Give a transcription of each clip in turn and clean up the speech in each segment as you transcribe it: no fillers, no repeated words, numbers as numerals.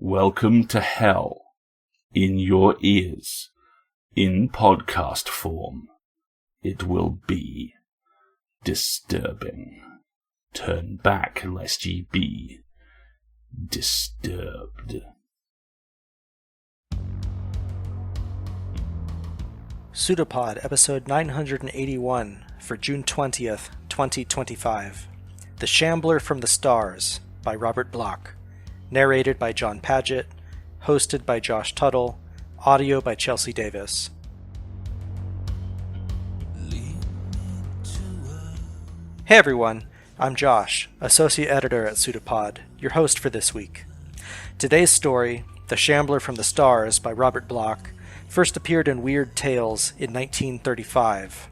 Welcome to hell, in your ears, in podcast form. It will be disturbing. Turn back lest ye be disturbed. PseudoPod, episode 981, for June 20th, 2025. The Shambler from the Stars, by Robert Bloch. Narrated by John Paget. Hosted by Josh Tuttle. Audio by Chelsea Davis. Hey everyone, I'm Josh, Associate Editor at PseudoPod, your host for this week. Today's story, The Shambler from the Stars, by Robert Bloch, first appeared in Weird Tales in 1935.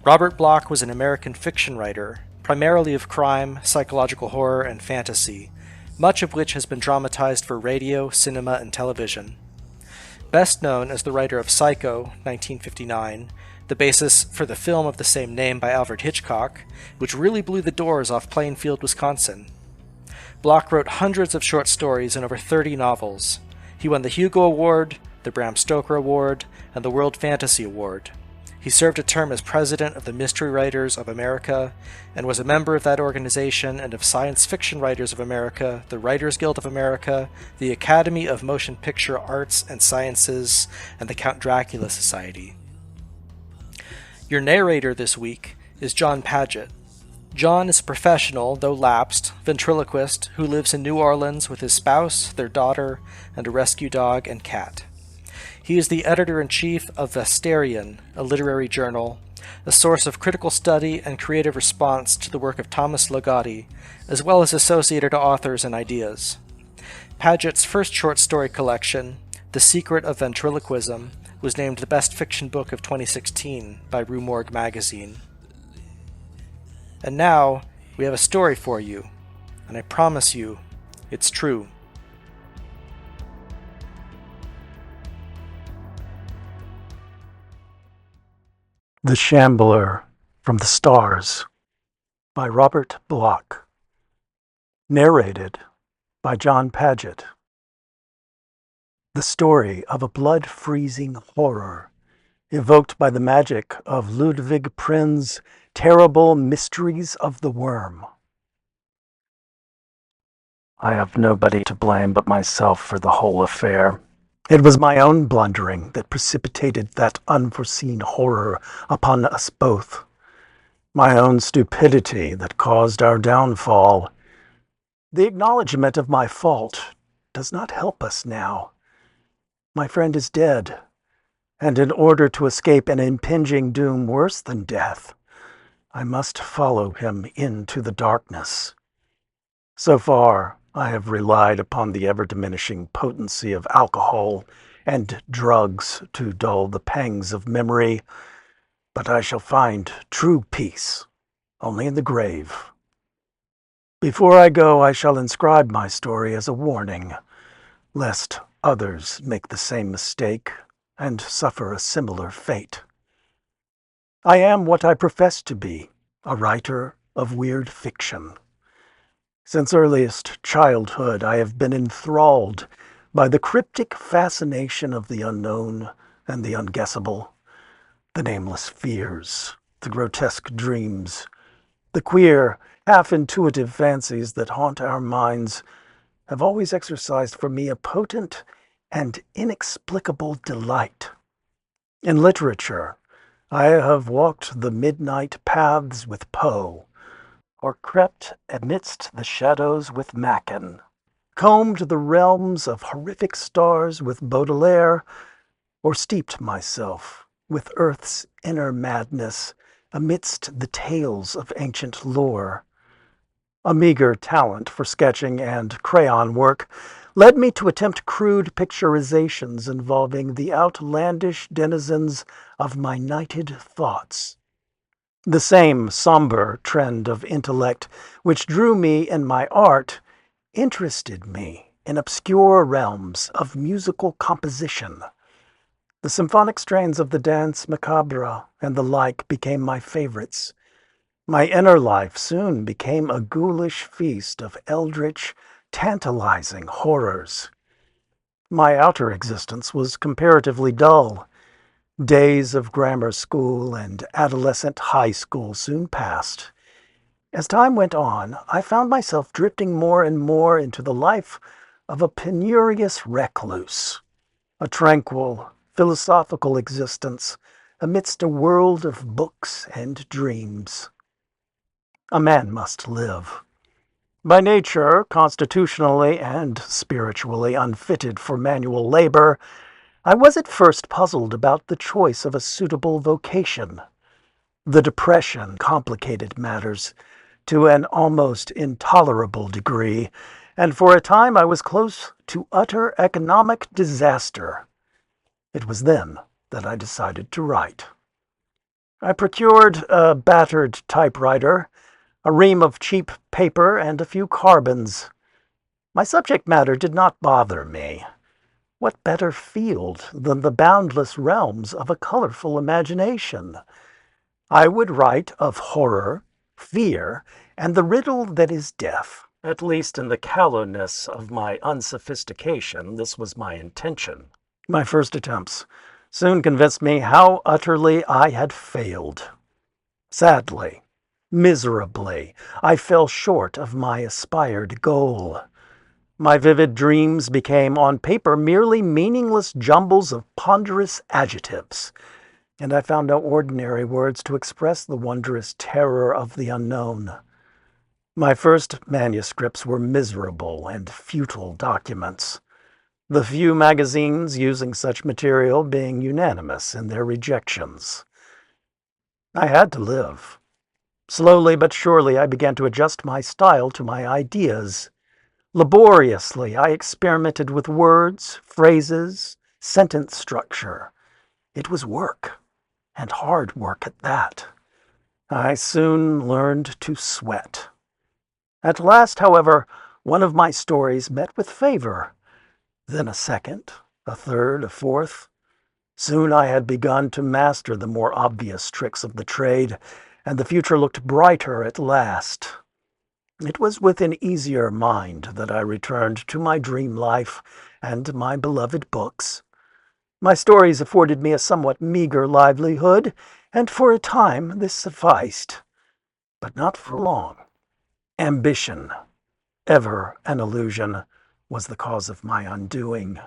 Robert Bloch was an American fiction writer, primarily of crime, psychological horror, and fantasy, much of which has been dramatized for radio, cinema, and television. Best known as the writer of Psycho, 1959, the basis for the film of the same name by Alfred Hitchcock, which really blew the doors off Plainfield, Wisconsin. Bloch wrote hundreds of short stories and over 30 novels. He won the Hugo Award, the Bram Stoker Award, and the World Fantasy Award. He served a term as president of the Mystery Writers of America, and was a member of that organization and of Science Fiction Writers of America, the Writers Guild of America, the Academy of Motion Picture Arts and Sciences, and the Count Dracula Society. Your narrator this week is John Paget. John is a professional, though lapsed, ventriloquist who lives in New Orleans with his spouse, their daughter, and a rescue dog and cat. He is the editor-in-chief of Vesterian, a literary journal, a source of critical study and creative response to the work of Thomas Ligotti, as well as associated authors and ideas. Paget's first short story collection, The Secret of Ventriloquism, was named the best fiction book of 2016 by Rue Morgue magazine. And now, we have a story for you, and I promise you, it's true. The Shambler from the Stars, by Robert Bloch. Narrated by John Paget. The story of a blood-freezing horror, evoked by the magic of Ludwig Prin's terrible Mysteries of the Worm. I have nobody to blame but myself for the whole affair. It was my own blundering that precipitated that unforeseen horror upon us both. My own stupidity that caused our downfall. The acknowledgement of my fault does not help us now. My friend is dead, and in order to escape an impending doom worse than death, I must follow him into the darkness. So far, I have relied upon the ever-diminishing potency of alcohol and drugs to dull the pangs of memory, but I shall find true peace only in the grave. Before I go, I shall inscribe my story as a warning, lest others make the same mistake and suffer a similar fate. I am what I profess to be, a writer of weird fiction. Since earliest childhood, I have been enthralled by the cryptic fascination of the unknown and the unguessable, the nameless fears, the grotesque dreams, the queer, half-intuitive fancies that haunt our minds have always exercised for me a potent and inexplicable delight. In literature, I have walked the midnight paths with Poe, or crept amidst the shadows with Machen, combed the realms of horrific stars with Baudelaire, or steeped myself with earth's inner madness amidst the tales of ancient lore. A meager talent for sketching and crayon work led me to attempt crude picturizations involving the outlandish denizens of my nighted thoughts. The same somber trend of intellect which drew me in my art interested me in obscure realms of musical composition. The symphonic strains of the Danse Macabre and the like became my favorites. My inner life soon became a ghoulish feast of eldritch, tantalizing horrors. My outer existence was comparatively dull. Days of grammar school and adolescent high school soon passed. As time went on, I found myself drifting more and more into the life of a penurious recluse, a tranquil, philosophical existence amidst a world of books and dreams. A man must live. By nature, constitutionally and spiritually unfitted for manual labor, I was at first puzzled about the choice of a suitable vocation. The depression complicated matters to an almost intolerable degree, and for a time I was close to utter economic disaster. It was then that I decided to write. I procured a battered typewriter, a ream of cheap paper, and a few carbons. My subject matter did not bother me. What better field than the boundless realms of a colorful imagination? I would write of horror, fear, and the riddle that is death. At least in the callowness of my unsophistication, this was my intention. My first attempts soon convinced me how utterly I had failed. Sadly, miserably, I fell short of my aspired goal. My vivid dreams became on paper merely meaningless jumbles of ponderous adjectives, and I found no ordinary words to express the wondrous terror of the unknown. My first manuscripts were miserable and futile documents, the few magazines using such material being unanimous in their rejections. I had to live. Slowly but surely I began to adjust my style to my ideas. Laboriously I experimented with words, phrases, sentence structure. It was work, and hard work at that. I soon learned to sweat. At last, however, one of my stories met with favor. Then a second, a third, a fourth. Soon I had begun to master the more obvious tricks of the trade, and the future looked brighter at last. It was with an easier mind that I returned to my dream life and my beloved books. My stories afforded me a somewhat meager livelihood, and for a time this sufficed. But not for long. Ambition, ever an illusion, was the cause of my undoing.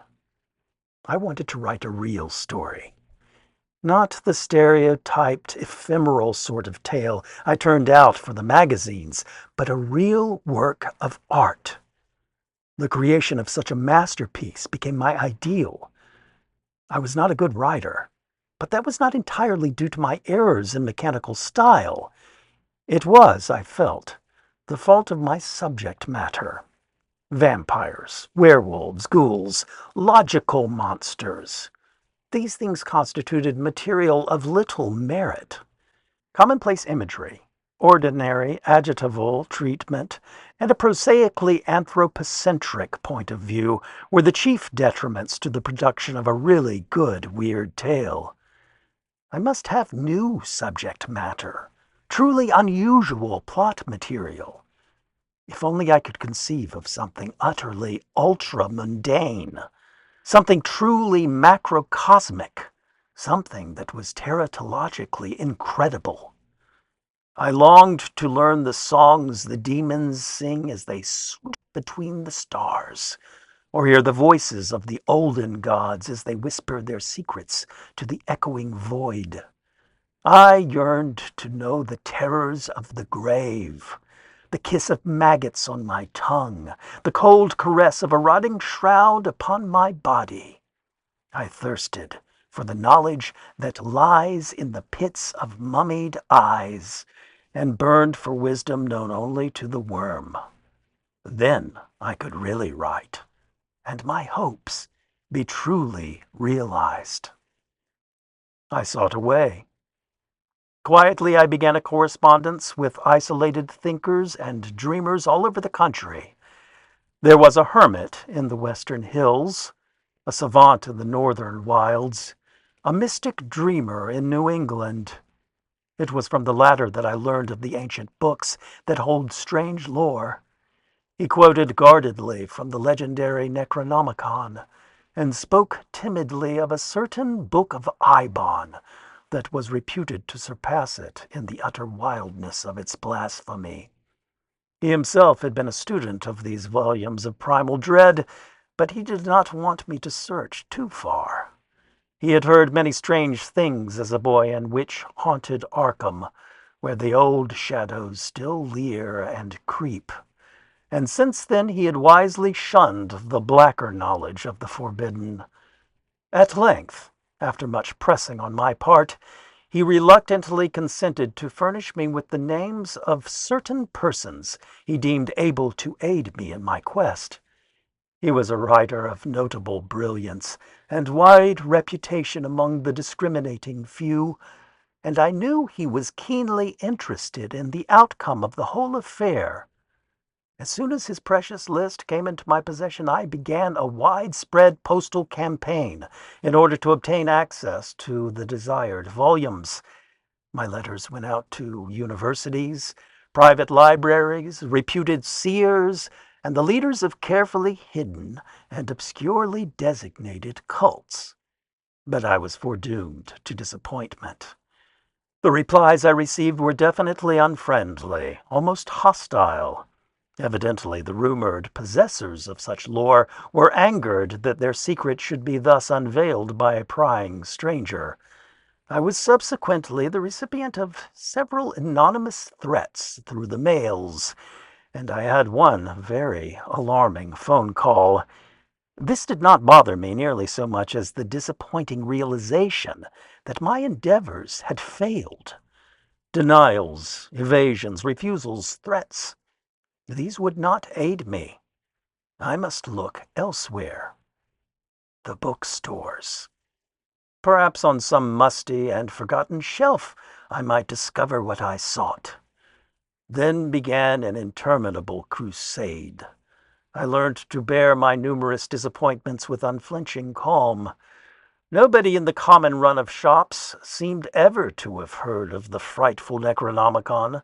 I wanted to write a real story. Not the stereotyped, ephemeral sort of tale I turned out for the magazines, but a real work of art. The creation of such a masterpiece became my ideal. I was not a good writer, but that was not entirely due to my errors in mechanical style. It was, I felt, the fault of my subject matter. Vampires, werewolves, ghouls, logical monsters. These things constituted material of little merit. Commonplace imagery, ordinary adjectival treatment, and a prosaically anthropocentric point of view were the chief detriments to the production of a really good weird tale. I must have new subject matter, truly unusual plot material. If only I could conceive of something utterly ultra-mundane, something truly macrocosmic, something that was teratologically incredible. I longed to learn the songs the demons sing as they swoop between the stars, or hear the voices of the olden gods as they whisper their secrets to the echoing void. I yearned to know the terrors of the grave, the kiss of maggots on my tongue, the cold caress of a rotting shroud upon my body. I thirsted for the knowledge that lies in the pits of mummied eyes, and burned for wisdom known only to the worm. Then I could really write, and my hopes be truly realized. I sought a way. Quietly I began a correspondence with isolated thinkers and dreamers all over the country. There was a hermit in the western hills, a savant in the northern wilds, a mystic dreamer in New England. It was from the latter that I learned of the ancient books that hold strange lore. He quoted guardedly from the legendary Necronomicon, and spoke timidly of a certain book of Eibon that was reputed to surpass it in the utter wildness of its blasphemy. He himself had been a student of these volumes of primal dread, but he did not want me to search too far. He had heard many strange things as a boy in witch-haunted Arkham, where the old shadows still leer and creep, and since then he had wisely shunned the blacker knowledge of the forbidden. At length, after much pressing on my part, he reluctantly consented to furnish me with the names of certain persons he deemed able to aid me in my quest. He was a writer of notable brilliance and wide reputation among the discriminating few, and I knew he was keenly interested in the outcome of the whole affair. As soon as his precious list came into my possession, I began a widespread postal campaign in order to obtain access to the desired volumes. My letters went out to universities, private libraries, reputed seers, and the leaders of carefully hidden and obscurely designated cults. But I was foredoomed to disappointment. The replies I received were definitely unfriendly, almost hostile. Evidently, the rumored possessors of such lore were angered that their secret should be thus unveiled by a prying stranger. I was subsequently the recipient of several anonymous threats through the mails, and I had one very alarming phone call. This did not bother me nearly so much as the disappointing realization that my endeavors had failed. Denials, evasions, refusals, threats. These would not aid me. I must look elsewhere. The bookstores. Perhaps on some musty and forgotten shelf I might discover what I sought. Then began an interminable crusade. I learned to bear my numerous disappointments with unflinching calm. Nobody in the common run of shops seemed ever to have heard of the frightful Necronomicon,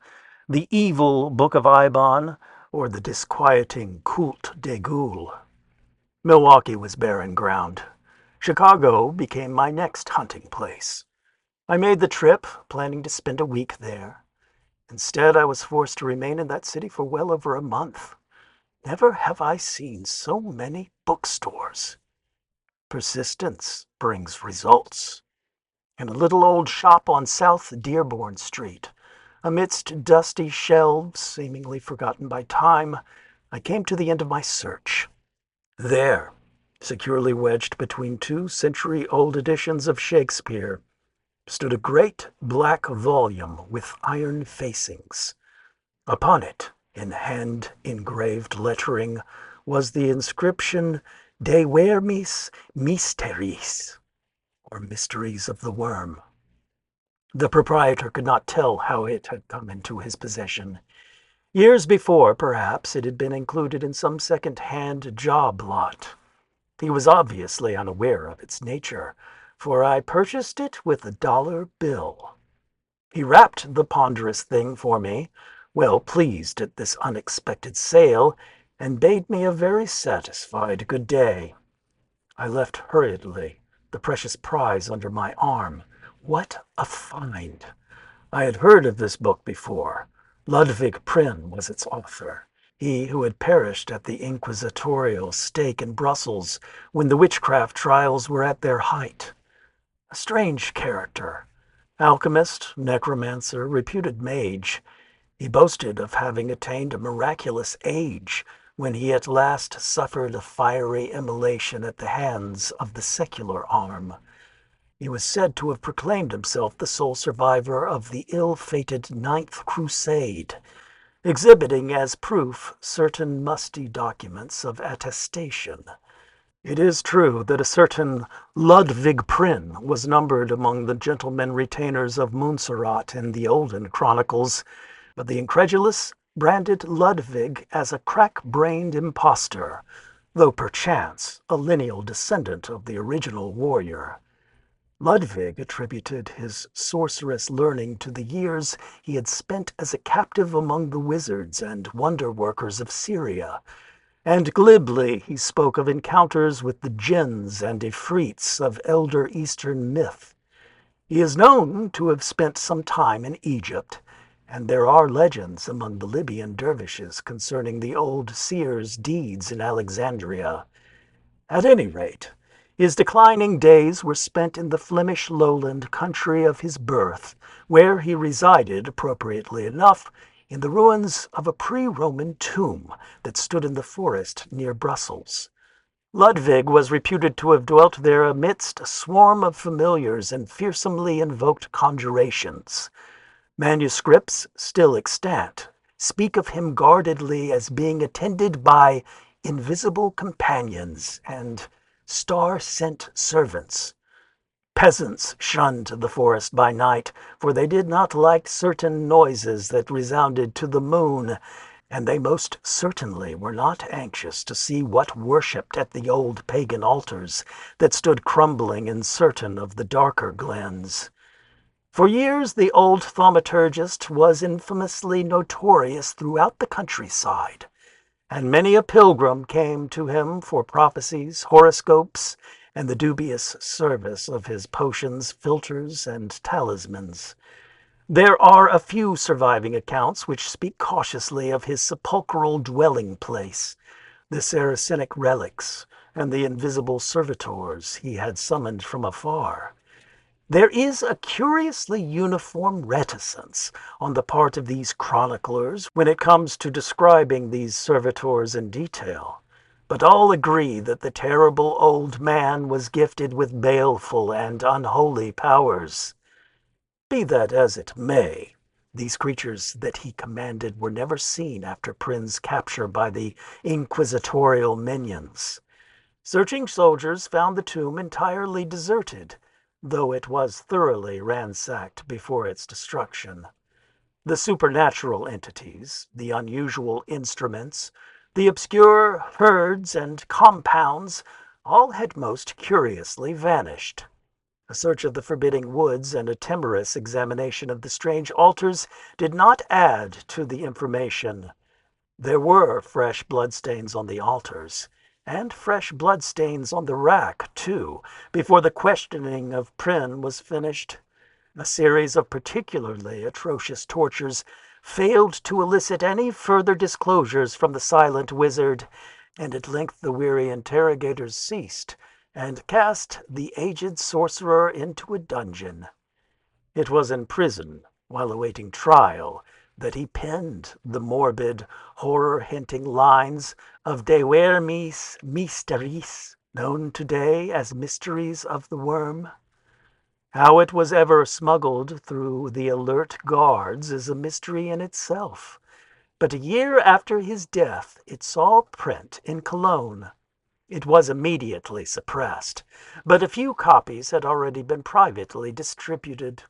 the evil Book of Eibon, or the disquieting Culte des Goules. Milwaukee was barren ground. Chicago became my next hunting place. I made the trip, planning to spend a week there. Instead, I was forced to remain in that city for well over a month. Never have I seen so many bookstores. Persistence brings results. In a little old shop on South Dearborn Street, amidst dusty shelves seemingly forgotten by time, I came to the end of my search. There, securely wedged between two century-old editions of Shakespeare, stood a great black volume with iron facings. Upon it, in hand-engraved lettering, was the inscription De Vermis Mysteries, or Mysteries of the Worm. The proprietor could not tell how it had come into his possession. Years before, perhaps, it had been included in some second-hand job lot. He was obviously unaware of its nature, for I purchased it with $1 bill. He wrapped the ponderous thing for me, well pleased at this unexpected sale, and bade me a very satisfied good day. I left hurriedly, the precious prize under my arm. What a find! I had heard of this book before. Ludwig Prynne was its author, he who had perished at the inquisitorial stake in Brussels when the witchcraft trials were at their height. A strange character. Alchemist, necromancer, reputed mage. He boasted of having attained a miraculous age when he at last suffered a fiery immolation at the hands of the secular arm. He was said to have proclaimed himself the sole survivor of the ill-fated Ninth Crusade, exhibiting as proof certain musty documents of attestation. It is true that a certain Ludwig Prynne was numbered among the gentlemen retainers of Montserrat in the olden chronicles, but the incredulous branded Ludwig as a crack-brained impostor, though perchance a lineal descendant of the original warrior. Ludwig attributed his sorcerous learning to the years he had spent as a captive among the wizards and wonder-workers of Syria, and glibly he spoke of encounters with the jinns and ifrits of elder Eastern myth. He is known to have spent some time in Egypt, and there are legends among the Libyan dervishes concerning the old seer's deeds in Alexandria. At any rate, his declining days were spent in the Flemish lowland country of his birth, where he resided, appropriately enough, in the ruins of a pre-Roman tomb that stood in the forest near Brussels. Ludwig was reputed to have dwelt there amidst a swarm of familiars and fearsomely invoked conjurations. Manuscripts, still extant, speak of him guardedly as being attended by invisible companions and star-sent servants. Peasants shunned the forest by night, for they did not like certain noises that resounded to the moon, and they most certainly were not anxious to see what worshipped at the old pagan altars that stood crumbling in certain of the darker glens. For years the old thaumaturgist was infamously notorious throughout the countryside, and many a pilgrim came to him for prophecies, horoscopes, and the dubious service of his potions, philters, and talismans. There are a few surviving accounts which speak cautiously of his sepulchral dwelling place, the Saracenic relics, and the invisible servitors he had summoned from afar. There is a curiously uniform reticence on the part of these chroniclers when it comes to describing these servitors in detail, but all agree that the terrible old man was gifted with baleful and unholy powers. Be that as it may, these creatures that he commanded were never seen after Prin's capture by the inquisitorial minions. Searching soldiers found the tomb entirely deserted, though it was thoroughly ransacked before its destruction. The supernatural entities, the unusual instruments, the obscure herds and compounds, all had most curiously vanished. A search of the forbidding woods and a timorous examination of the strange altars did not add to the information. There were fresh bloodstains on the altars, and fresh bloodstains on the rack, too, before the questioning of Prin was finished. A series of particularly atrocious tortures failed to elicit any further disclosures from the silent wizard, and at length the weary interrogators ceased, and cast the aged sorcerer into a dungeon. It was in prison, while awaiting trial, that he penned the morbid, horror-hinting lines of De Vermis Mysteries, known today as Mysteries of the Worm. How it was ever smuggled through the alert guards is a mystery in itself, but a year after his death it saw print in Cologne. It was immediately suppressed, but a few copies had already been privately distributed.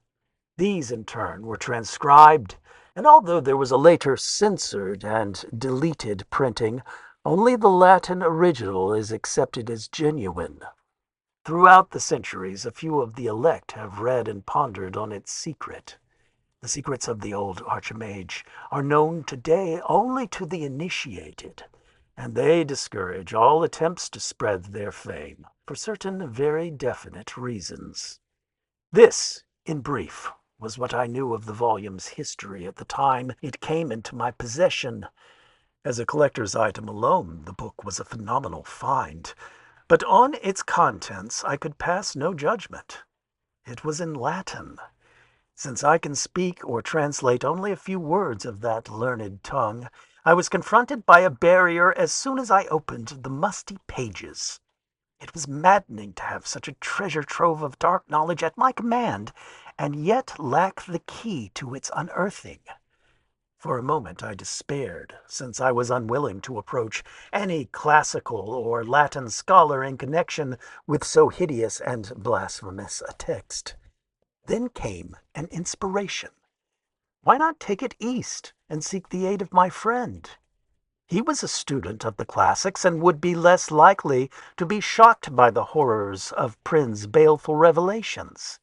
These, in turn, were transcribed, and although there was a later censored and deleted printing, only the Latin original is accepted as genuine. Throughout the centuries, a few of the elect have read and pondered on its secret. The secrets of the old archimage are known today only to the initiated, and they discourage all attempts to spread their fame, for certain very definite reasons. This, in brief, was what I knew of the volume's history at the time it came into my possession. As a collector's item alone, the book was a phenomenal find, but on its contents I could pass no judgment. It was in Latin. Since I can speak or translate only a few words of that learned tongue, I was confronted by a barrier as soon as I opened the musty pages. It was maddening to have such a treasure trove of dark knowledge at my command, and yet lack the key to its unearthing. For a moment I despaired, since I was unwilling to approach any classical or Latin scholar in connection with so hideous and blasphemous a text. Then came an inspiration. Why not take it east and seek the aid of my friend? He was a student of the classics and would be less likely to be shocked by the horrors of Prynne's baleful revelations.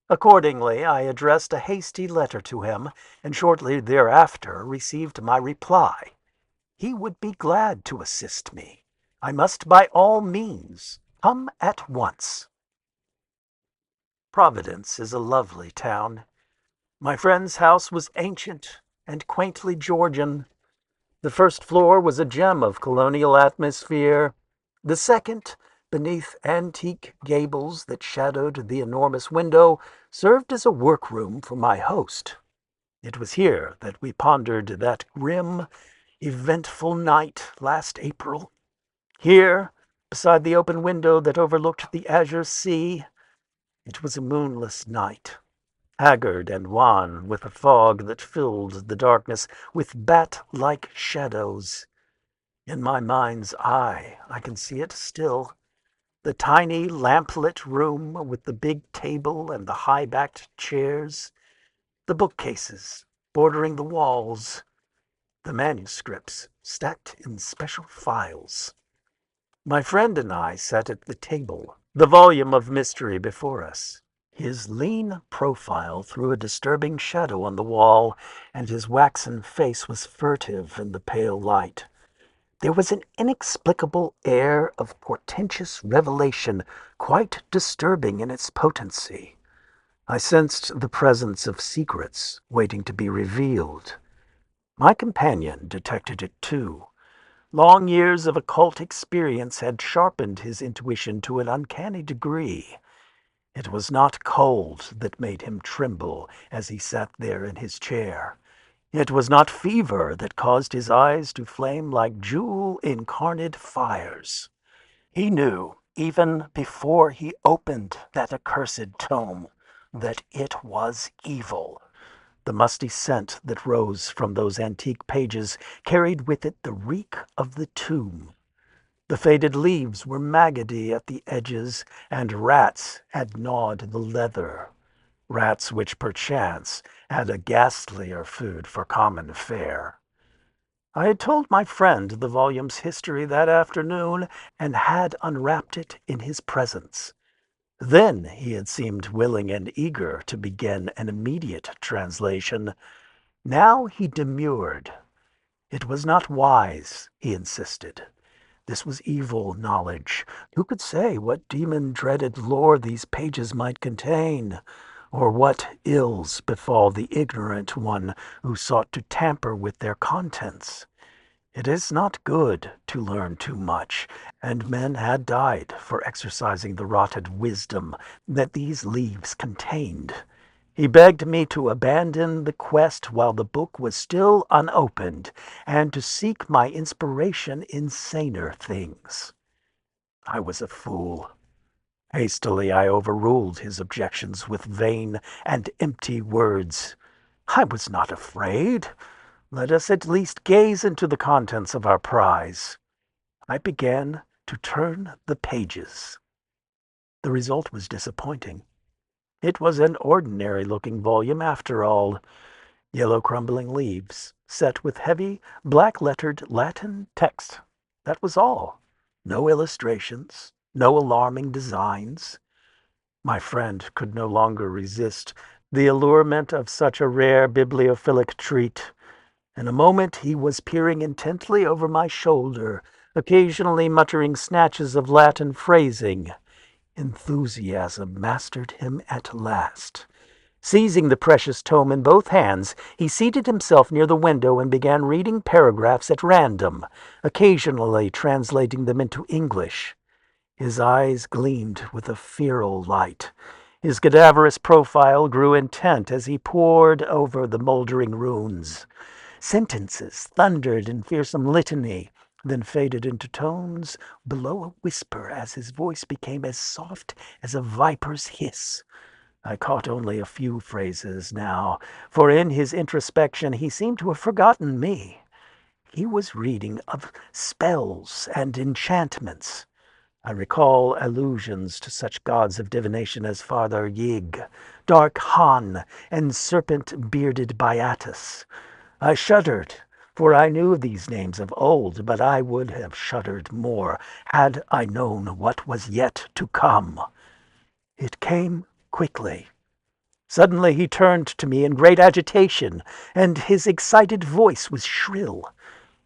Accordingly, I addressed a hasty letter to him, and shortly thereafter received my reply. He would be glad to assist me. I must by all means come at once. Providence is a lovely town. My friend's house was ancient and quaintly Georgian. The first floor was a gem of colonial atmosphere. The second, beneath antique gables that shadowed the enormous window, served as a workroom for my host. It was here that we pondered that grim, eventful night last April. Here, beside the open window that overlooked the azure sea, it was a moonless night, haggard and wan with a fog that filled the darkness with bat-like shadows. In my mind's eye, I can see it still. The tiny lamplit room with the big table and the high-backed chairs, the bookcases bordering the walls, the manuscripts stacked in special files. My friend and I sat at the table, the volume of mystery before us. His lean profile threw a disturbing shadow on the wall, and his waxen face was furtive in the pale light. There was an inexplicable air of portentous revelation, quite disturbing in its potency. I sensed the presence of secrets waiting to be revealed. My companion detected it too. Long years of occult experience had sharpened his intuition to an uncanny degree. It was not cold that made him tremble as he sat there in his chair. It was not fever that caused his eyes to flame like jewel-incarnate fires. He knew, even before he opened that accursed tome, that it was evil. The musty scent that rose from those antique pages carried with it the reek of the tomb. The faded leaves were maggoty at the edges, and rats had gnawed the leather. Rats which perchance had a ghastlier food for common fare. I had told my friend the volume's history that afternoon, and had unwrapped it in his presence. Then he had seemed willing and eager to begin an immediate translation. Now he demurred. It was not wise, he insisted. This was evil knowledge. Who could say what demon-dreaded lore these pages might contain, or what ills befall the ignorant one who sought to tamper with their contents? It is not good to learn too much, and men had died for exercising the rotted wisdom that these leaves contained. He begged me to abandon the quest while the book was still unopened, and to seek my inspiration in saner things. I was a fool. Hastily I overruled his objections with vain and empty words. I was not afraid. Let us at least gaze into the contents of our prize. I began to turn the pages. The result was disappointing. It was an ordinary-looking volume after all. Yellow crumbling leaves, set with heavy, black-lettered Latin text. That was all. No illustrations, no alarming designs. My friend could no longer resist the allurement of such a rare bibliophilic treat. In a moment he was peering intently over my shoulder, occasionally muttering snatches of Latin phrasing. Enthusiasm mastered him at last. Seizing the precious tome in both hands, he seated himself near the window and began reading paragraphs at random, occasionally translating them into English. His eyes gleamed with a feral light. His cadaverous profile grew intent as he pored over the moldering runes. Sentences thundered in fearsome litany, then faded into tones below a whisper as his voice became as soft as a viper's hiss. I caught only a few phrases now, for in his introspection he seemed to have forgotten me. He was reading of spells and enchantments. I recall allusions to such gods of divination as Father Yig, Dark Han, and serpent-bearded Biatus. I shuddered For I knew these names of old, but I would have shuddered more had I known what was yet to come. It came quickly. Suddenly he turned to me in great agitation, and his excited voice was shrill.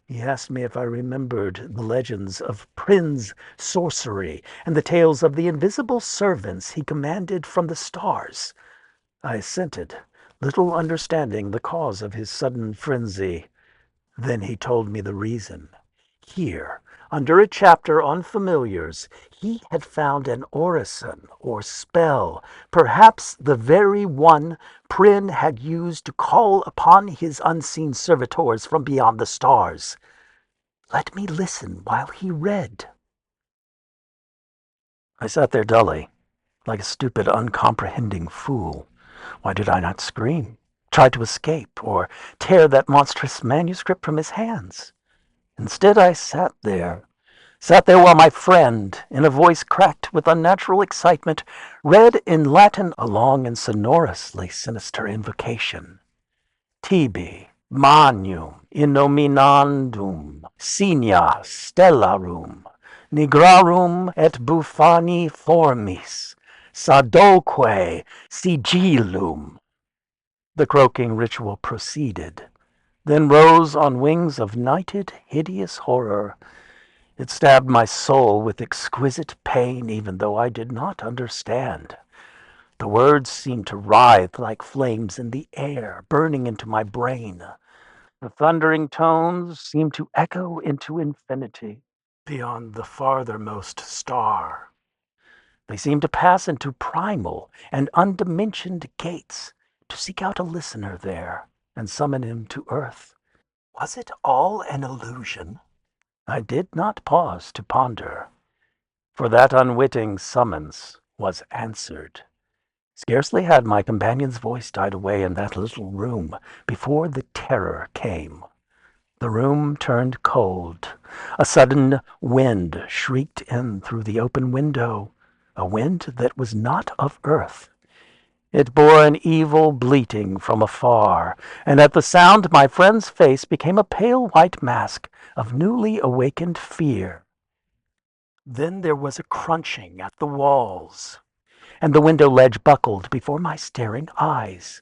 He asked me if I remembered the legends of Prin's sorcery and the tales of the invisible servants he commanded from the stars. I assented, little understanding the cause of his sudden frenzy. Then he told me the reason. Here, under a chapter on familiars, he had found an orison or spell, perhaps the very one Prin had used to call upon his unseen servitors from beyond the stars. Let me listen while he read. I sat there dully, like a stupid, uncomprehending fool. Why did I not scream, try to escape, or tear that monstrous manuscript from his hands? Instead, I sat there while my friend, in a voice cracked with unnatural excitement, read in Latin a long and sonorously sinister invocation. Tibi, magnum, innominandum, signa stellarum, nigrarum et bufani formis, sadoque sigillum. The croaking ritual proceeded, then rose on wings of nighted, hideous horror. It stabbed my soul with exquisite pain, even though I did not understand. The words seemed to writhe like flames in the air, burning into my brain. The thundering tones seemed to echo into infinity, beyond the farthermost star. They seemed to pass into primal and undimensioned gates, to seek out a listener there and summon him to earth. Was it all an illusion? I did not pause to ponder, for that unwitting summons was answered. Scarcely had my companion's voice died away in that little room before the terror came. The room turned cold. A sudden wind shrieked in through the open window, a wind that was not of earth. It bore an evil bleating from afar, and at the sound my friend's face became a pale white mask of newly awakened fear. Then there was a crunching at the walls, and the window ledge buckled before my staring eyes.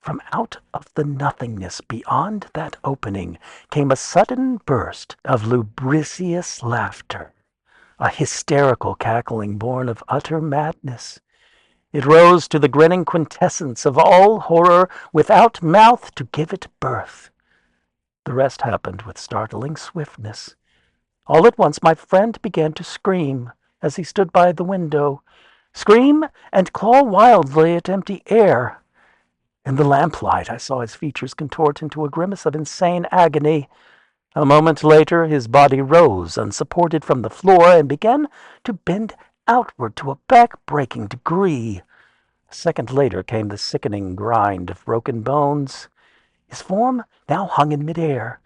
From out of the nothingness beyond that opening came a sudden burst of lubricious laughter, a hysterical cackling born of utter madness. It rose to the grinning quintessence of all horror without mouth to give it birth. The rest happened with startling swiftness. All at once my friend began to scream as he stood by the window, scream and claw wildly at empty air. In the lamplight I saw his features contort into a grimace of insane agony. A moment later his body rose unsupported from the floor and began to bend outward to a back-breaking degree. A second later came the sickening grind of broken bones. His form now hung in midair,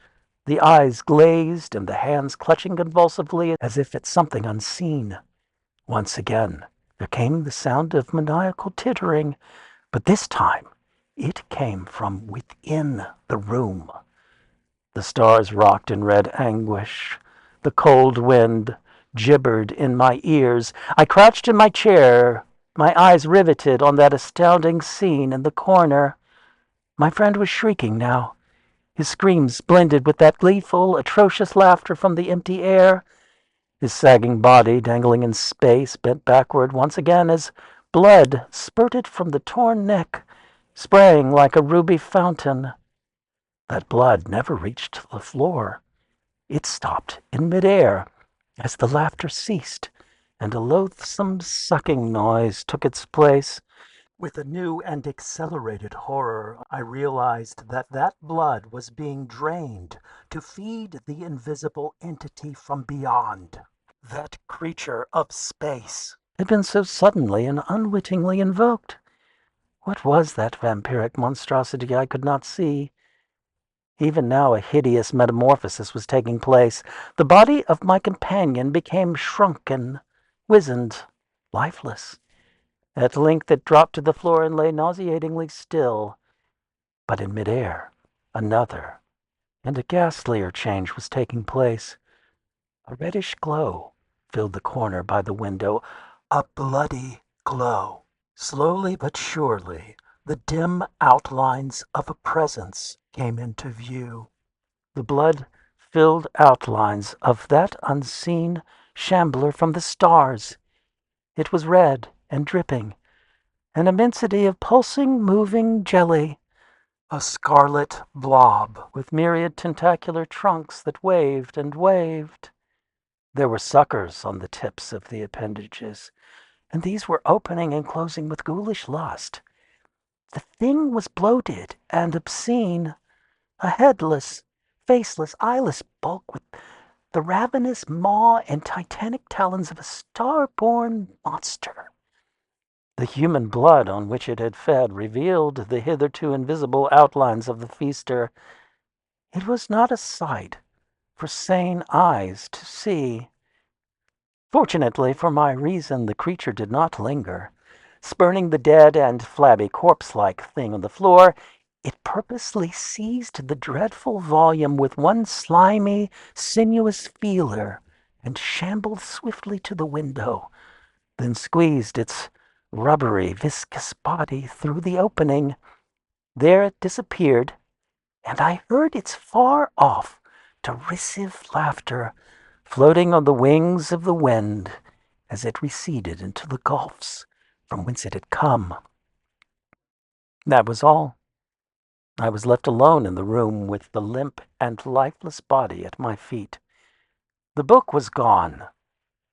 the eyes glazed and the hands clutching convulsively as if at something unseen. Once again there came the sound of maniacal tittering, but this time it came from within the room. The stars rocked in red anguish. The cold wind gibbered in my ears. I crouched in my chair, my eyes riveted on that astounding scene in the corner. My friend was shrieking now. His screams blended with that gleeful, atrocious laughter from the empty air. His sagging body, dangling in space, bent backward once again as blood spurted from the torn neck, spraying like a ruby fountain. That blood never reached the floor. It stopped in midair as the laughter ceased, and a loathsome sucking noise took its place. With a new and accelerated horror, I realized that that blood was being drained to feed the invisible entity from beyond. That creature of space had been so suddenly and unwittingly invoked. What was that vampiric monstrosity I could not see? Even now a hideous metamorphosis was taking place. The body of my companion became shrunken, wizened, lifeless. At length it dropped to the floor and lay nauseatingly still. But in midair, another, and a ghastlier change was taking place. A reddish glow filled the corner by the window, a bloody glow. Slowly but surely, the dim outlines of a presence came into view. The blood-filled outlines of that unseen Shambler from the stars. It was red and dripping, an immensity of pulsing, moving jelly, a scarlet blob with myriad tentacular trunks that waved and waved. There were suckers on the tips of the appendages, and these were opening and closing with ghoulish lust. The thing was bloated and obscene, a headless, faceless, eyeless bulk with the ravenous maw and titanic talons of a star-born monster. The human blood on which it had fed revealed the hitherto invisible outlines of the feaster. It was not a sight for sane eyes to see. Fortunately for my reason, the creature did not linger. Spurning the dead and flabby corpse-like thing on the floor, it purposely seized the dreadful volume with one slimy, sinuous feeler and shambled swiftly to the window, then squeezed its rubbery, viscous body through the opening. There it disappeared, and I heard its far-off, derisive laughter floating on the wings of the wind as it receded into the gulfs from whence it had come. That was all. I was left alone in the room with the limp and lifeless body at my feet. The book was gone,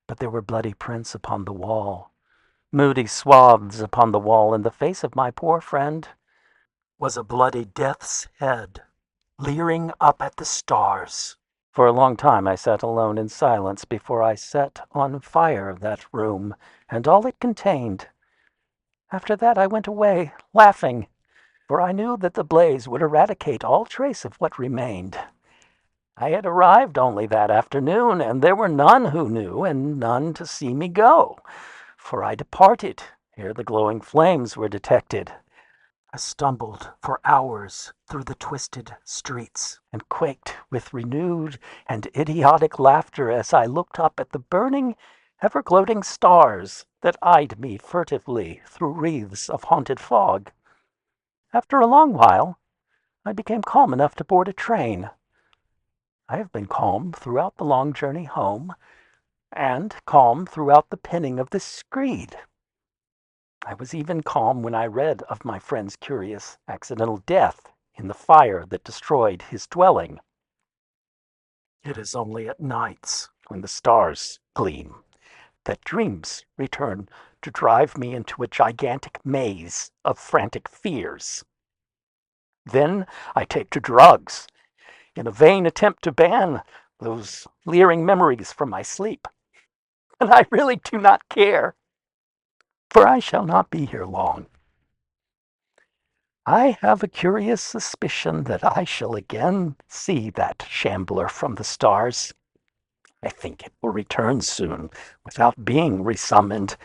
but there were bloody prints upon the wall, moody swaths upon the wall, and the face of my poor friend was a bloody death's head, leering up at the stars. For a long time I sat alone in silence before I set on fire that room and all it contained. After that I went away, laughing, for I knew that the blaze would eradicate all trace of what remained. I had arrived only that afternoon, and there were none who knew, and none to see me go, for I departed ere the glowing flames were detected. I stumbled for hours through the twisted streets, and quaked with renewed and idiotic laughter as I looked up at the burning, ever-gloating stars that eyed me furtively through wreaths of haunted fog. After a long while, I became calm enough to board a train. I have been calm throughout the long journey home, and calm throughout the penning of this screed. I was even calm when I read of my friend's curious accidental death in the fire that destroyed his dwelling. It is only at nights, when the stars gleam, that dreams return to drive me into a gigantic maze of frantic fears. Then I take to drugs, in a vain attempt to ban those leering memories from my sleep. And I really do not care, for I shall not be here long. I have a curious suspicion that I shall again see that Shambler from the stars. I think it will return soon, without being resummoned,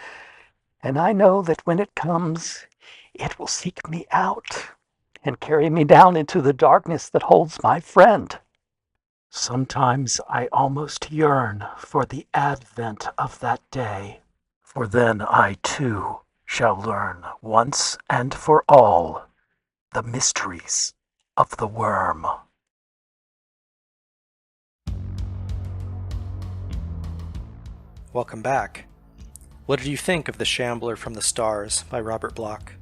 and I know that when it comes, it will seek me out and carry me down into the darkness that holds my friend. Sometimes I almost yearn for the advent of that day, for then I too shall learn once and for all the mysteries of the worm. Welcome back. What did you think of The Shambler from the Stars by Robert Bloch?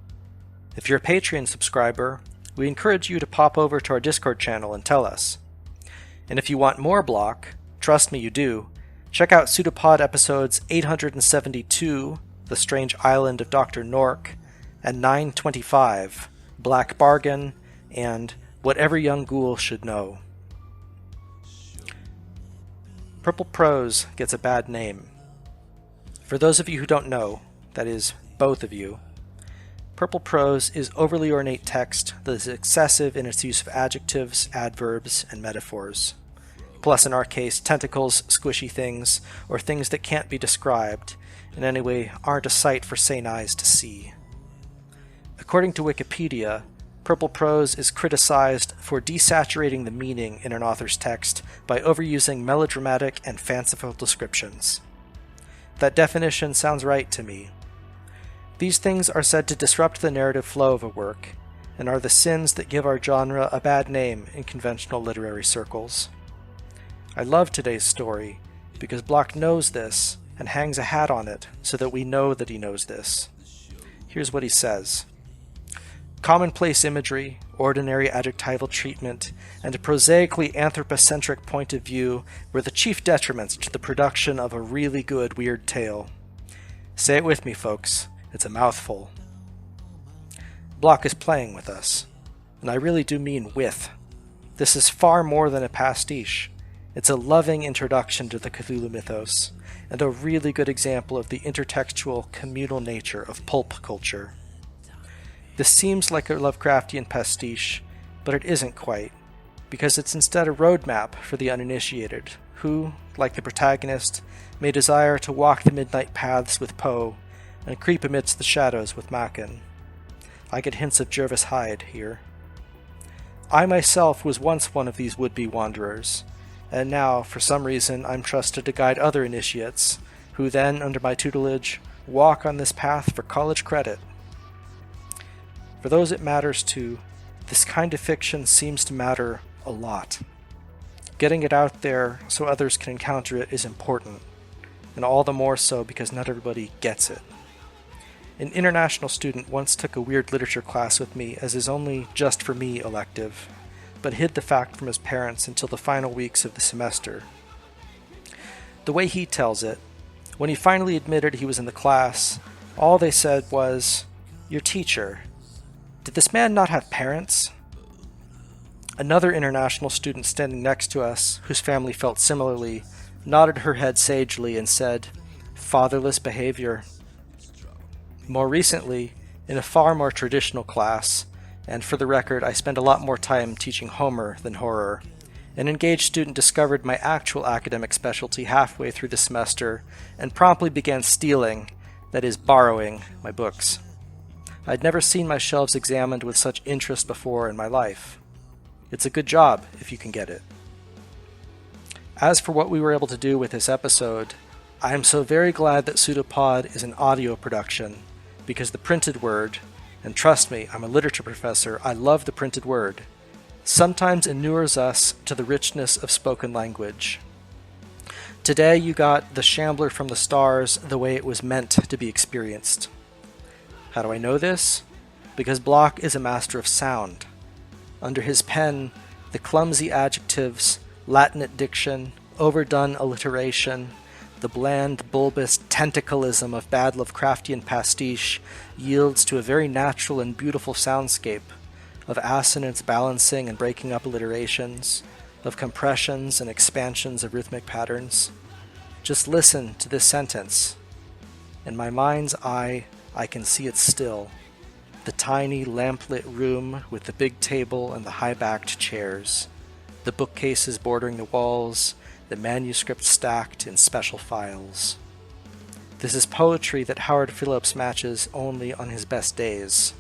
If you're a Patreon subscriber, we encourage you to pop over to our Discord channel and tell us. And if you want more Bloch, trust me you do, check out PseudoPod episodes 872, The Strange Island of Dr. Nork, and 925, Black Bargain, and What Every Young Ghoul Should Know. Purple prose gets a bad name. For those of you who don't know, that is, both of you, purple prose is overly ornate text that is excessive in its use of adjectives, adverbs, and metaphors. Plus, in our case, tentacles, squishy things, or things that can't be described, and anyway aren't a sight for sane eyes to see. According to Wikipedia, Purple prose is criticized for desaturating the meaning in an author's text by overusing melodramatic and fanciful descriptions. That definition sounds right to me. These things are said to disrupt the narrative flow of a work, and are the sins that give our genre a bad name in conventional literary circles. I love today's story because Block knows this and hangs a hat on it so that we know that he knows this. Here's what he says. Commonplace imagery, ordinary adjectival treatment, and a prosaically anthropocentric point of view were the chief detriments to the production of a really good weird tale. Say it with me, folks. It's a mouthful. Block is playing with us, and I really do mean with. This is far more than a pastiche. It's a loving introduction to the Cthulhu mythos, and a really good example of the intertextual, communal nature of pulp culture. This seems like a Lovecraftian pastiche, but it isn't quite, because it's instead a roadmap for the uninitiated, who, like the protagonist, may desire to walk the midnight paths with Poe, and creep amidst the shadows with Machen. I get hints of Jervis Hyde here. I myself was once one of these would-be wanderers, and now, for some reason, I'm trusted to guide other initiates, who then, under my tutelage, walk on this path for college credit. For those it matters to, this kind of fiction seems to matter a lot. Getting it out there so others can encounter it is important, and all the more so because not everybody gets it. An international student once took a weird literature class with me as his only just for me elective, but hid the fact from his parents until the final weeks of the semester. The way he tells it, when he finally admitted he was in the class, all they said was, "Your teacher. Did this man not have parents?" Another international student standing next to us, whose family felt similarly, nodded her head sagely and said, "Fatherless behavior." More recently, in a far more traditional class, and for the record I spend a lot more time teaching Homer than horror, an engaged student discovered my actual academic specialty halfway through the semester and promptly began stealing, that is, borrowing, my books. I'd never seen my shelves examined with such interest before in my life. It's a good job if you can get it. As for what we were able to do with this episode, I am so very glad that PseudoPod is an audio production, because the printed word, and trust me, I'm a literature professor, I love the printed word, sometimes inures us to the richness of spoken language. Today you got the Shambler from the stars the way it was meant to be experienced. How do I know this? Because Block is a master of sound. Under his pen, the clumsy adjectives, Latinate diction, overdone alliteration, the bland, bulbous tentaclism of bad Lovecraftian pastiche yields to a very natural and beautiful soundscape of assonance balancing and breaking up alliterations, of compressions and expansions of rhythmic patterns. Just listen to this sentence. In my mind's eye, I can see it still. The tiny lamplit room with the big table and the high-backed chairs, the bookcases bordering the walls, the manuscript stacked in special files. This is poetry that Howard Phillips matches only on his best days.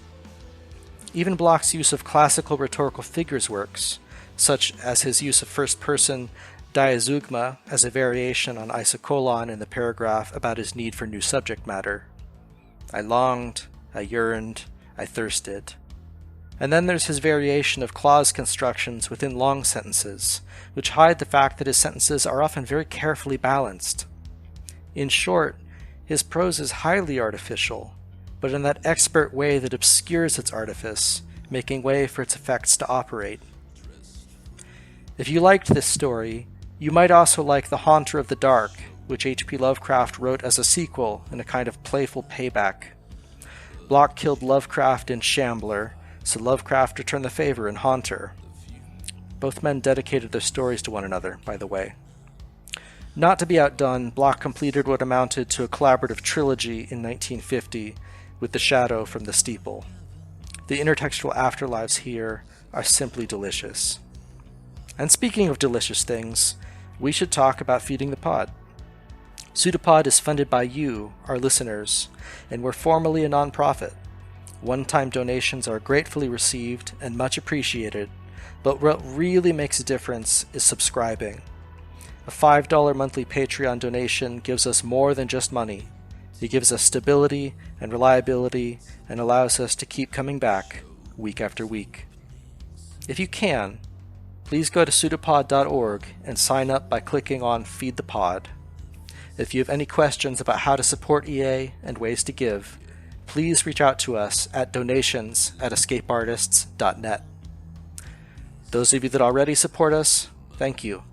Even Block's use of classical rhetorical figures works, such as his use of first-person diazeugma as a variation on isocolon in the paragraph about his need for new subject matter. I longed, I yearned, I thirsted. And then there's his variation of clause constructions within long sentences, which hide the fact that his sentences are often very carefully balanced. In short, his prose is highly artificial, but in that expert way that obscures its artifice, making way for its effects to operate. If you liked this story, you might also like The Haunter of the Dark, which H.P. Lovecraft wrote as a sequel in a kind of playful payback. Block killed Lovecraft in Shambler, so Lovecraft returned the favor in Haunter. Both men dedicated their stories to one another, by the way. Not to be outdone, Block completed what amounted to a collaborative trilogy in 1950 with The Shadow from the Steeple. The intertextual afterlives here are simply delicious. And speaking of delicious things, we should talk about feeding the pod. PseudoPod is funded by you, our listeners, and we're formally a nonprofit. One-time donations are gratefully received and much appreciated, but what really makes a difference is subscribing. A $5 monthly Patreon donation gives us more than just money. It gives us stability and reliability and allows us to keep coming back week after week. If you can, please go to pseudopod.org and sign up by clicking on Feed the Pod. If you have any questions about how to support EA and ways to give, please reach out to us at donations@escapeartists.net. Those of you that already support us, thank you.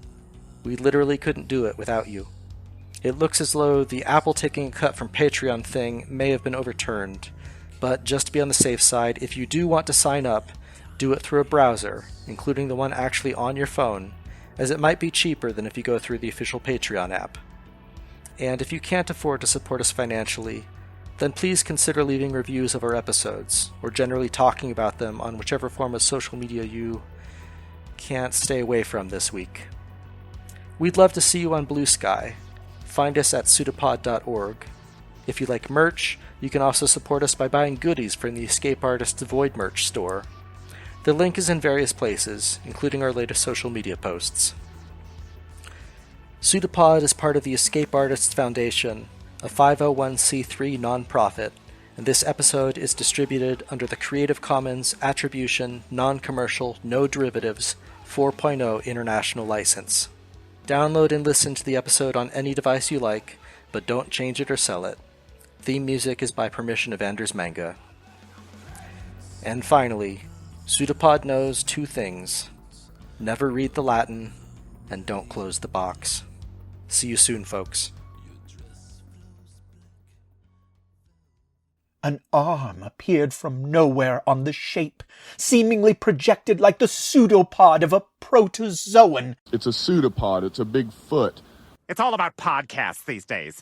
We literally couldn't do it without you. It looks as though the Apple taking a cut from Patreon thing may have been overturned, but just to be on the safe side, if you do want to sign up, do it through a browser, including the one actually on your phone, as it might be cheaper than if you go through the official Patreon app. And if you can't afford to support us financially, then please consider leaving reviews of our episodes, or generally talking about them on whichever form of social media you can't stay away from this week. We'd love to see you on Blue Sky. Find us at pseudopod.org. If you like merch, you can also support us by buying goodies from the Escape Artists Void merch store. The link is in various places, including our latest social media posts. PseudoPod is part of the Escape Artists Foundation, a 501c3 nonprofit, and this episode is distributed under the Creative Commons Attribution, Non-Commercial, No Derivatives 4.0 International License. Download and listen to the episode on any device you like, but don't change it or sell it. Theme music is by permission of Anders Manga. And finally, PseudoPod knows two things. Never read the Latin, and don't close the box. See you soon, folks. An arm appeared from nowhere on the shape, seemingly projected like the pseudopod of a protozoan. It's a pseudopod. It's a big foot. It's all about podcasts these days.